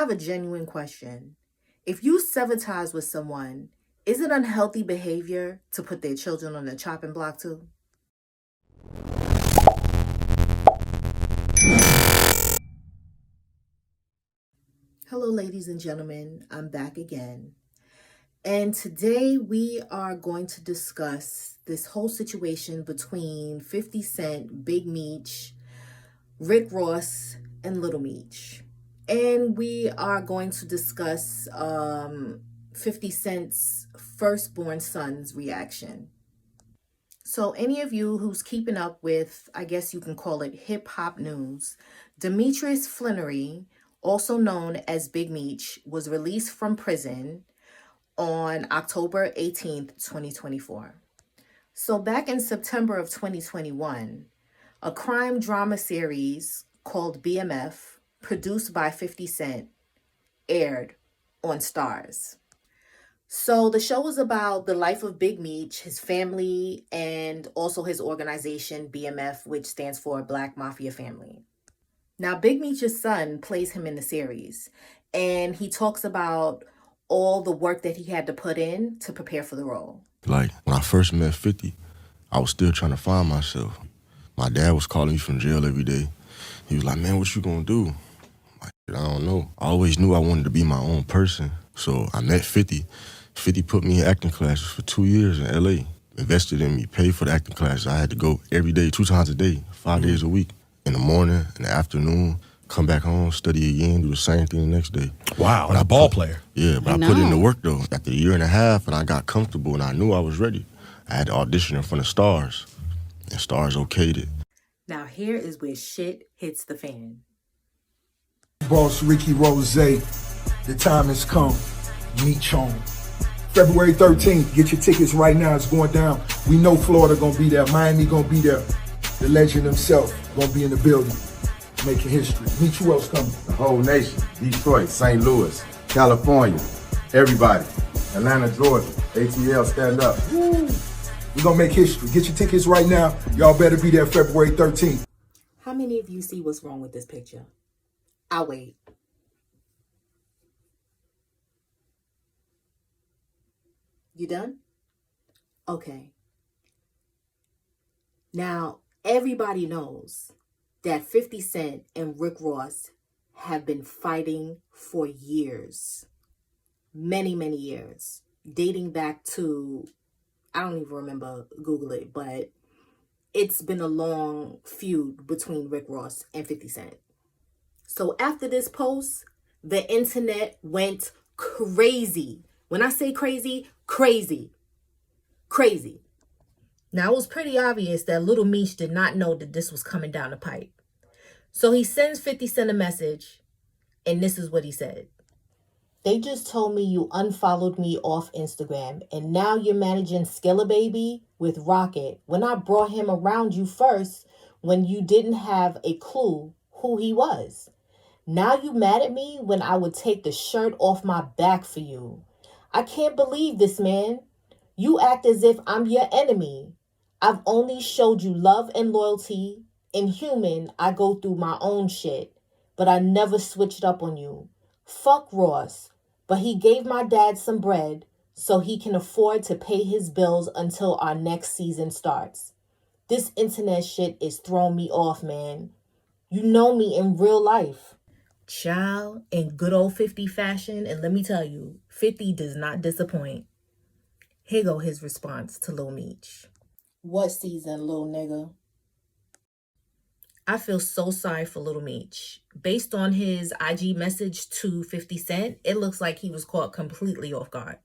have a genuine question. If you sever ties with someone, is it unhealthy behavior to put their children on the chopping block too? Hello, ladies and gentlemen. I'm back again. And today we are going to discuss this whole situation between 50 Cent, Big Meech, Rick Ross, and Lil Meech. And we are going to discuss 50 Cent's firstborn son's reaction. So any of you who's keeping up with, I guess you can call it hip hop news, Demetrius Flannery, also known as Big Meech, was released from prison on October 18th, 2024. So back in September of 2021, a crime drama series called BMF, produced by 50 Cent, aired on Starz. So the show was about the life of Big Meech, his family, and also his organization, BMF, which stands for Black Mafia Family. Now, Big Meech's son plays him in the series, and he talks about all the work that he had to put in to prepare for the role. Like, when I first met 50, I was still trying to find myself. My dad was calling me from jail every day. He was like, man, what you gonna do? Like, I don't know. I always knew I wanted to be my own person. So I met 50. 50 put me in acting classes for 2 years in LA. Invested in me, paid for the acting classes. I had to go every day, 2 times a day, 5 days a week. In the morning, in the afternoon, come back home, study again, do the same thing the next day. Wow, and a ball player. Yeah, but I put in the work though. After a year and a half, and I got comfortable and I knew I was ready. I had to audition in front of Stars, and Stars okayed it. Now here is where shit hits the fan. Boss Ricky Rose, the time has come. Meech home. February 13th, get your tickets right now. It's going down. We know Florida gonna be there. Miami gonna be there. The legend himself gonna be in the building, making history. Meech, who else coming? The whole nation. Detroit, St. Louis, California, everybody. Atlanta, Georgia, ATL, stand up. Woo. We're gonna make history. Get your tickets right now. Y'all better be there February 13th. How many of you see what's wrong with this picture? I'll wait. You done? Okay. Now, everybody knows that 50 Cent and Rick Ross have been fighting for years. Many, many years. Dating back to, I don't even remember, Google it, but it's been a long feud between Rick Ross and 50 Cent. So after this post, the internet went crazy. When I say crazy, crazy. Crazy. Now, it was pretty obvious that Lil Meech did not know that this was coming down the pipe. So he sends 50 Cent a message, and this is what he said. They just told me you unfollowed me off Instagram, and now you're managing Skilla Baby with Rocket when I brought him around you first when you didn't have a clue who he was. Now you mad at me when I would take the shirt off my back for you. I can't believe this, man. You act as if I'm your enemy. I've only showed you love and loyalty. In human, I go through my own shit, but I never switched up on you. Fuck Ross, but he gave my dad some bread so he can afford to pay his bills until our next season starts. This internet shit is throwing me off, man. You know me in real life. Child, in good old 50 fashion, and let me tell you, 50 does not disappoint. Here go his response to Lil Meech. What season, little nigga? I feel so sorry for Lil Meech. Based on his IG message to 50 Cent, it looks like he was caught completely off guard.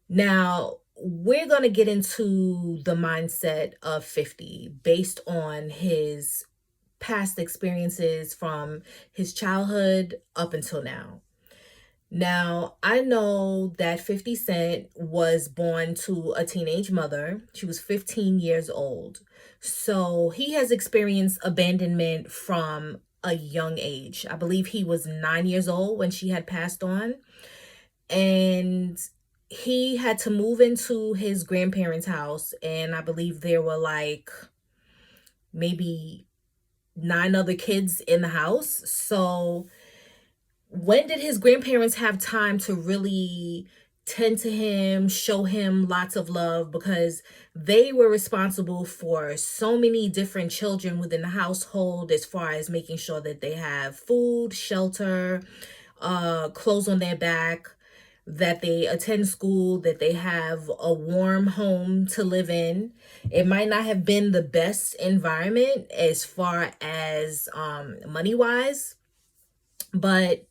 Now, we're going to get into the mindset of 50 based on his past experiences from his childhood up until now. Now, I know that 50 Cent was born to a teenage mother. She was 15 years old. So he has experienced abandonment from a young age. I believe he was 9 years old when she had passed on. And he had to move into his grandparents' house. And I believe there were like maybe 9 other kids in the house. So When did his grandparents have time to really tend to him, show him lots of love? Because they were responsible for so many different children within the household, as far as making sure that they have food, shelter, clothes on their back, that they attend school, that they have a warm home to live in. It might not have been the best environment as far as money wise, but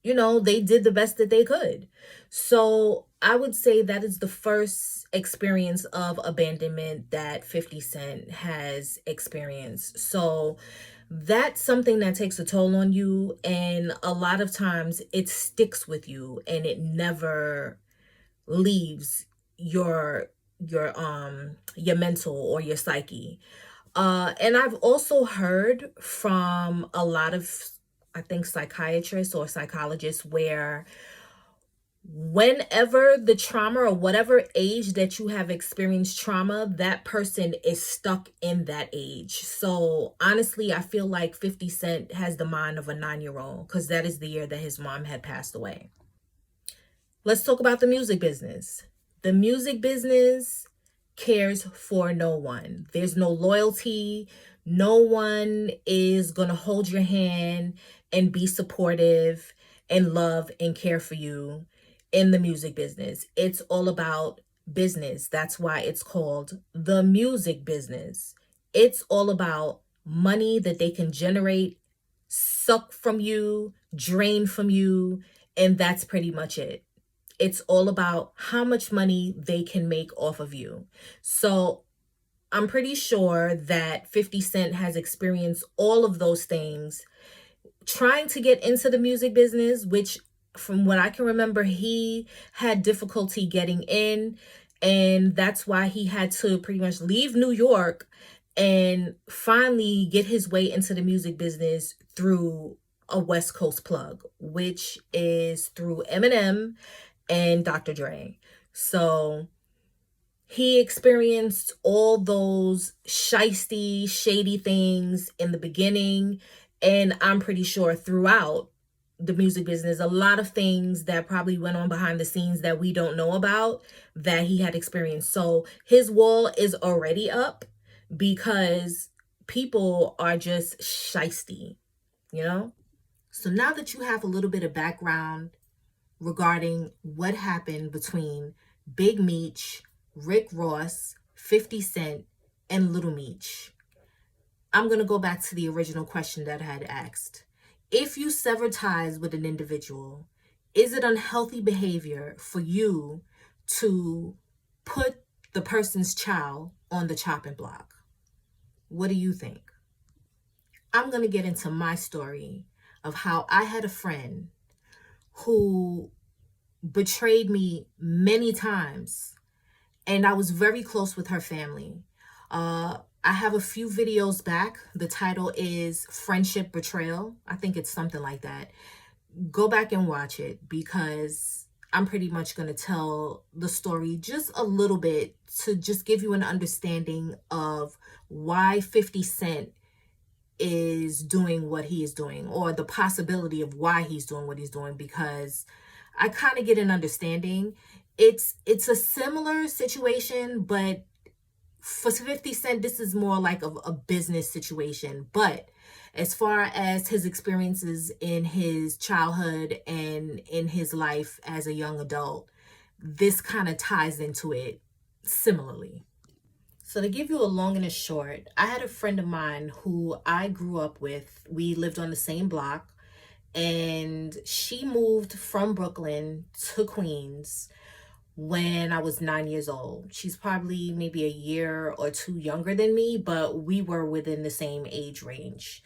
they did the best that they could. So I would say that is the first experience of abandonment that 50 Cent has experienced. So that's something that takes a toll on you, and a lot of times it sticks with you and it never leaves your mental or your psyche. And I've also heard from a lot of, I think, psychiatrists or psychologists, where whenever the trauma, or whatever age that you have experienced trauma, that person is stuck in that age. So honestly, I feel like 50 Cent has the mind of a 9-year-old, because that is the year that his mom had passed away. Let's talk about the music business. The music business cares for no one. There's no loyalty. No one is going to hold your hand and be supportive and love and care for you in the music business. It's all about business. That's why it's called the music business. It's all about money that they can generate, suck from you, drain from you, and that's pretty much it. It's all about how much money they can make off of you. So I'm pretty sure that 50 Cent has experienced all of those things trying to get into the music business, which from what I can remember, he had difficulty getting in. And that's why he had to pretty much leave New York and finally get his way into the music business through a West Coast plug, which is through Eminem and Dr. Dre. So he experienced all those shisty, shady things in the beginning, and I'm pretty sure throughout the music business, a lot of things that probably went on behind the scenes that we don't know about, that he had experienced. So his wall is already up because people are just shisty, So now that you have a little bit of background regarding what happened between Big Meech, Rick Ross, 50 Cent, and Lil Meech, I'm going to go back to the original question that I had asked. If you sever ties with an individual, is it unhealthy behavior for you to put the person's child on the chopping block? What do you think? I'm going to get into my story of how I had a friend who betrayed me many times, and I was very close with her family. I have a few videos back. The title is Friendship Betrayal. I think it's something like that. Go back and watch it, because I'm pretty much going to tell the story just a little bit to just give you an understanding of why 50 Cent is doing what he is doing, or the possibility of why he's doing what he's doing, because I kind of get an understanding. It's a similar situation, but for 50 Cent, this is more like a business situation. But as far as his experiences in his childhood and in his life as a young adult, this kind of ties into it similarly. So to give you a long and a short, I had a friend of mine who I grew up with. We lived on the same block, and she moved from Brooklyn to Queens when I was 9 years old. She's probably maybe a year or two younger than me, but we were within the same age range.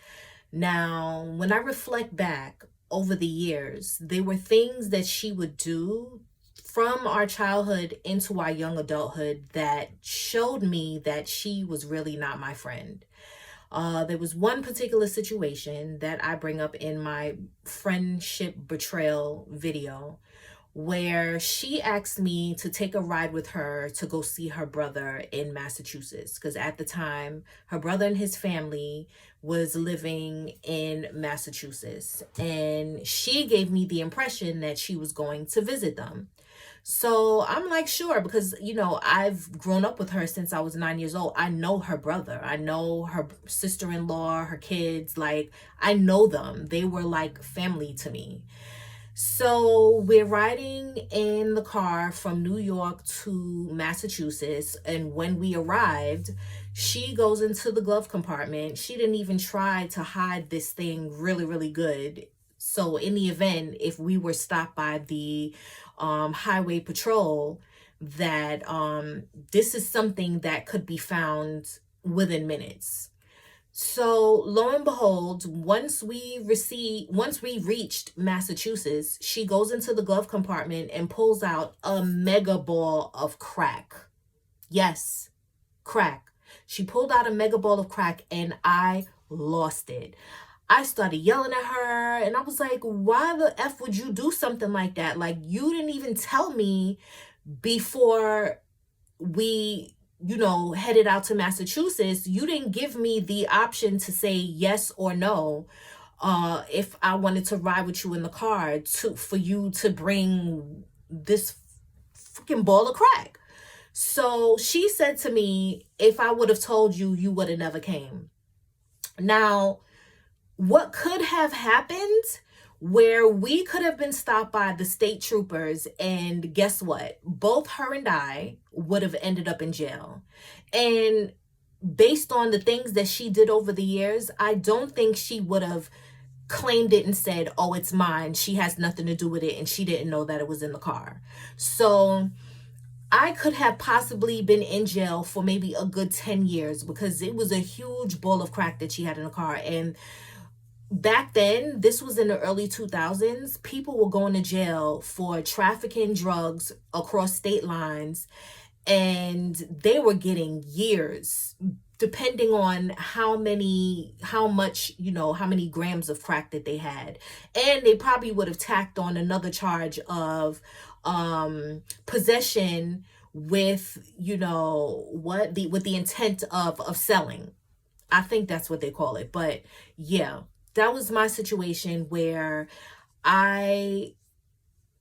Now, when I reflect back over the years, there were things that she would do from our childhood into our young adulthood that showed me that she was really not my friend. There was one particular situation that I bring up in my friendship betrayal video, where she asked me to take a ride with her to go see her brother in Massachusetts. Because at the time, her brother and his family was living in Massachusetts. And she gave me the impression that she was going to visit them. So I'm like, sure, because, I've grown up with her since I was 9 years old. I know her brother. I know her sister-in-law, her kids. Like, I know them. They were like family to me. So we're riding in the car from New York to Massachusetts. And when we arrived, she goes into the glove compartment. She didn't even try to hide this thing really, really good. So in the event, if we were stopped by the highway patrol, that this is something that could be found within minutes. So lo and behold, once we reached Massachusetts, she goes into the glove compartment and pulls out a mega ball of crack. Yes, crack. She pulled out a mega ball of crack and I lost it. I started yelling at her and I was like, why the F would you do something like that? Like, you didn't even tell me before we headed out to Massachusetts. You didn't give me the option to say yes or no if I wanted to ride with you in the car for you to bring this freaking ball of crack. So she said to me, if I would have told you, you would have never came. Now, what could have happened where we could have been stopped by the state troopers, and guess what? Both her and I would have ended up in jail. And based on the things that she did over the years, I don't think she would have claimed it and said, oh, it's mine. She has nothing to do with it, and she didn't know that it was in the car. So I could have possibly been in jail for maybe a good 10 years because it was a huge ball of crack that she had in the car. And back then, this was in the early 2000s, people were going to jail for trafficking drugs across state lines, and they were getting years, depending on how many grams of crack that they had. And they probably would have tacked on another charge of possession with, with the intent of selling. I think that's what they call it. But yeah, that was my situation where I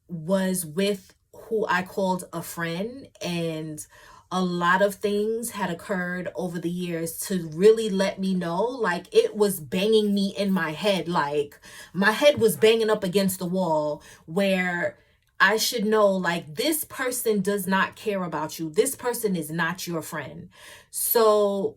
was with who I called a friend, and a lot of things had occurred over the years to really let me know, like, it was banging me in my head. Like, my head was banging up against the wall where I should know, like, this person does not care about you. This person is not your friend. So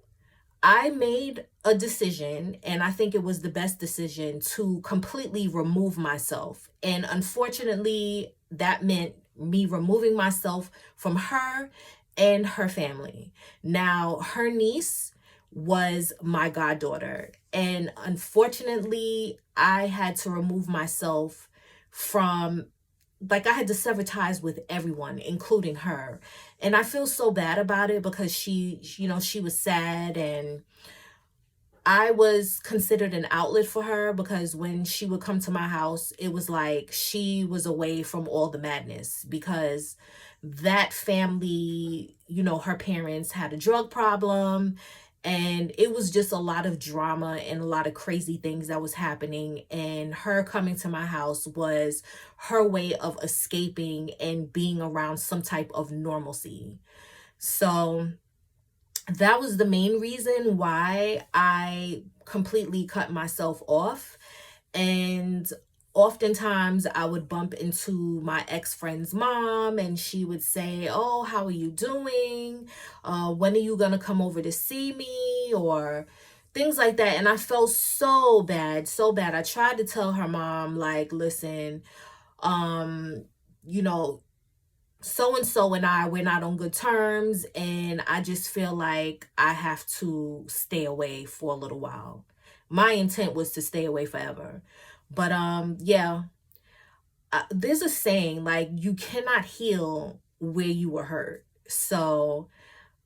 I made a decision, and I think it was the best decision, to completely remove myself. And unfortunately, that meant me removing myself from her and her family. Now, her niece was my goddaughter, and unfortunately, I had to remove myself from, like, I had to sever ties with everyone, including her. And I feel so bad about it because she was sad, and I was considered an outlet for her because when she would come to my house, it was like she was away from all the madness, because that family, her parents had a drug problem, and it was just a lot of drama and a lot of crazy things that was happening. And her coming to my house was her way of escaping and being around some type of normalcy. So that was the main reason why I completely cut myself off. And oftentimes I would bump into my ex-friend's mom, and she would say, oh, how are you doing? When are you going to come over to see me? Or things like that. And I felt so bad, so bad. I tried to tell her mom, like, listen, so-and-so and I, we're not on good terms, and I just feel like I have to stay away for a little while. My intent was to stay away forever. But there's a saying, like, you cannot heal where you were hurt. So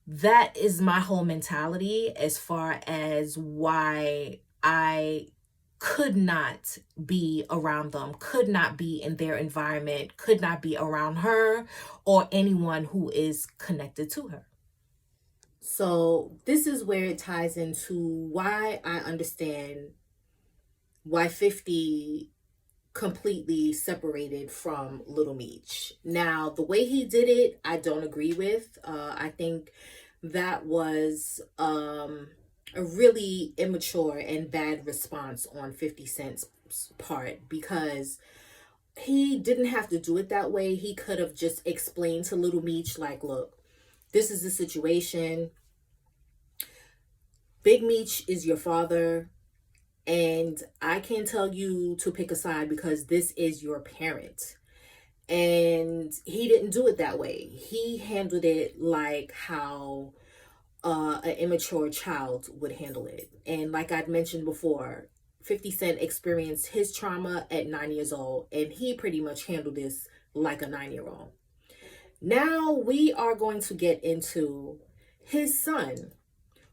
that is my whole mentality as far as why I could not be around them, could not be in their environment, could not be around her or anyone who is connected to her. So this is where it ties into why I understand why 50 completely separated from Lil Meech. Now, the way he did it, I don't agree with. I think that was a really immature and bad response on 50 Cent's part, because he didn't have to do it that way. He could have just explained to Lil Meech, like, look, this is the situation. Big Meech is your father, and I can't tell you to pick a side because this is your parent. And he didn't do it that way. He handled it like how an immature child would handle it. And like I'd mentioned before, 50 Cent experienced his trauma at 9 years old, and he pretty much handled this like a 9-year-old. Now we are going to get into his son,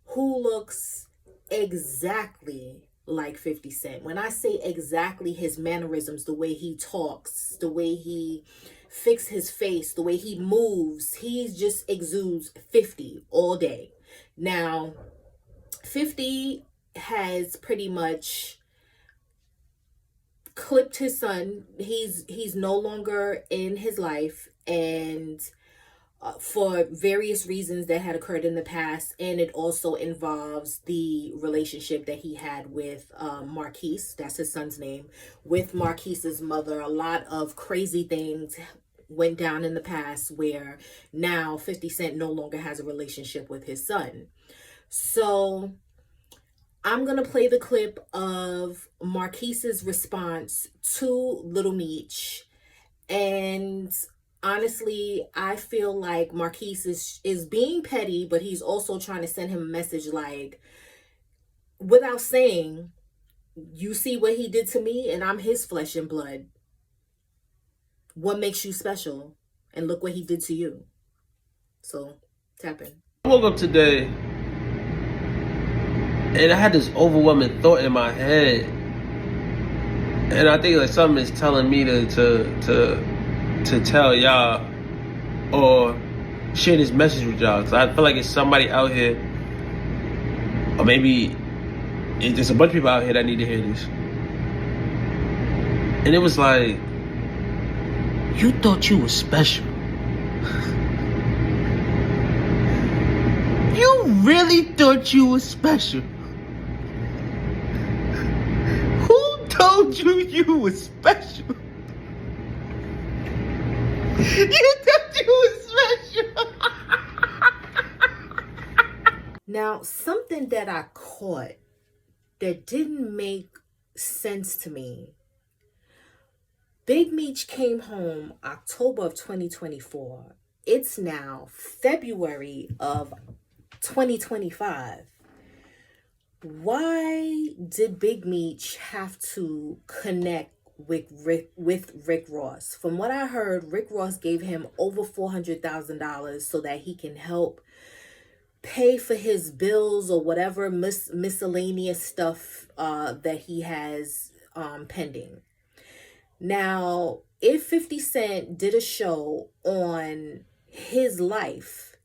who looks exactly like 50 Cent. When I say exactly, his mannerisms, the way he talks, the way he fixes his face, the way he moves, he just exudes 50 all day. Now, 50 has pretty much clipped his son. He's no longer in his life, and for various reasons that had occurred in the past, and it also involves the relationship that he had with Marquise, that's his son's name, with Marquise's mother. A lot of crazy things went down in the past where now 50 Cent no longer has a relationship with his son. So I'm going to play the clip of Marquise's response to Lil Meech, and honestly, I feel like Marquise is being petty, but he's also trying to send him a message like, without saying, you see what he did to me and I'm his flesh and blood. What makes you special? And look what he did to you. So, tap in. I woke up today and I had this overwhelming thought in my head. And I think like something is telling me to tell y'all or share this message with y'all, because I feel like it's somebody out here, or maybe there's a bunch of people out here that need to hear this. And it was like, you thought you were special. You really thought you were special. Who told you you were special? You thought you were special. Now, something that I caught that didn't make sense to me. Big Meech came home October of 2024. It's now February of 2025. Why did Big Meech have to connect with Rick Ross? From what I heard, Rick Ross gave him over $400,000 so that he can help pay for his bills or whatever miscellaneous stuff that he has pending. Now, if 50 Cent did a show on his life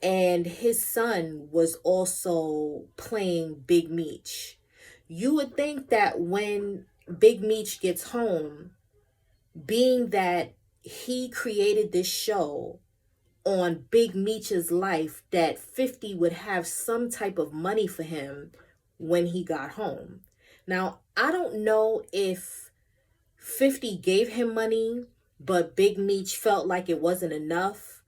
and his son was also playing Big Meech, you would think that when Big Meech gets home, being that he created this show on Big Meech's life, that 50 would have some type of money for him when he got home. Now, I don't know if 50 gave him money, but Big Meech felt like it wasn't enough.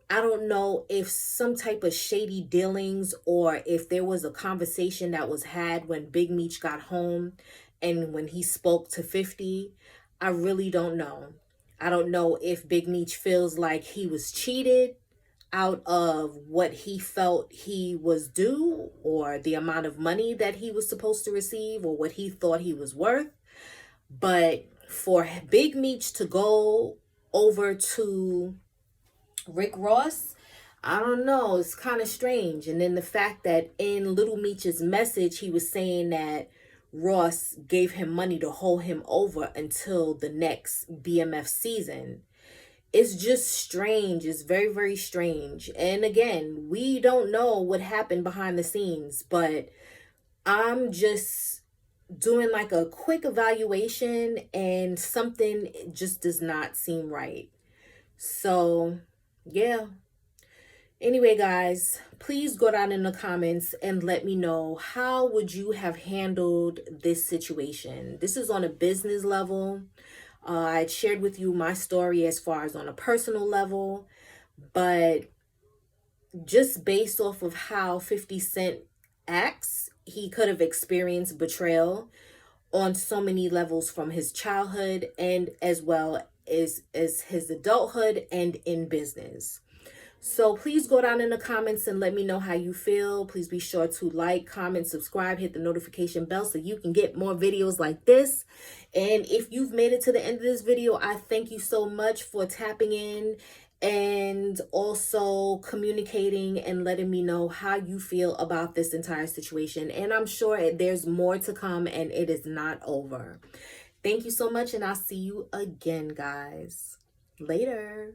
I don't know if some type of shady dealings or if there was a conversation that was had when Big Meech got home and when he spoke to 50. I really don't know. I don't know if Big Meech feels like he was cheated out of what he felt he was due, or the amount of money that he was supposed to receive, or what he thought he was worth. But for Big Meech to go over to Rick Ross, I don't know, it's kind of strange. And then the fact that in Lil Meech's message, he was saying that Ross gave him money to hold him over until the next BMF season. It's just strange. It's very, very strange. And again, we don't know what happened behind the scenes, but I'm just doing like a quick evaluation, and something just does not seem right. So, yeah. Anyway, guys, please go down in the comments and let me know, how would you have handled this situation? This is on a business level. I shared with you my story as far as on a personal level, but just based off of how 50 Cent acts, he could have experienced betrayal on so many levels, from his childhood and as well as his adulthood and in business. So please go down in the comments and let me know how you feel. Please be sure to like, comment, subscribe, hit the notification bell so you can get more videos like this. And if you've made it to the end of this video, I thank you so much for tapping in and also communicating and letting me know how you feel about this entire situation. And I'm sure there's more to come and it is not over. Thank you so much, and I'll see you again, guys. Later.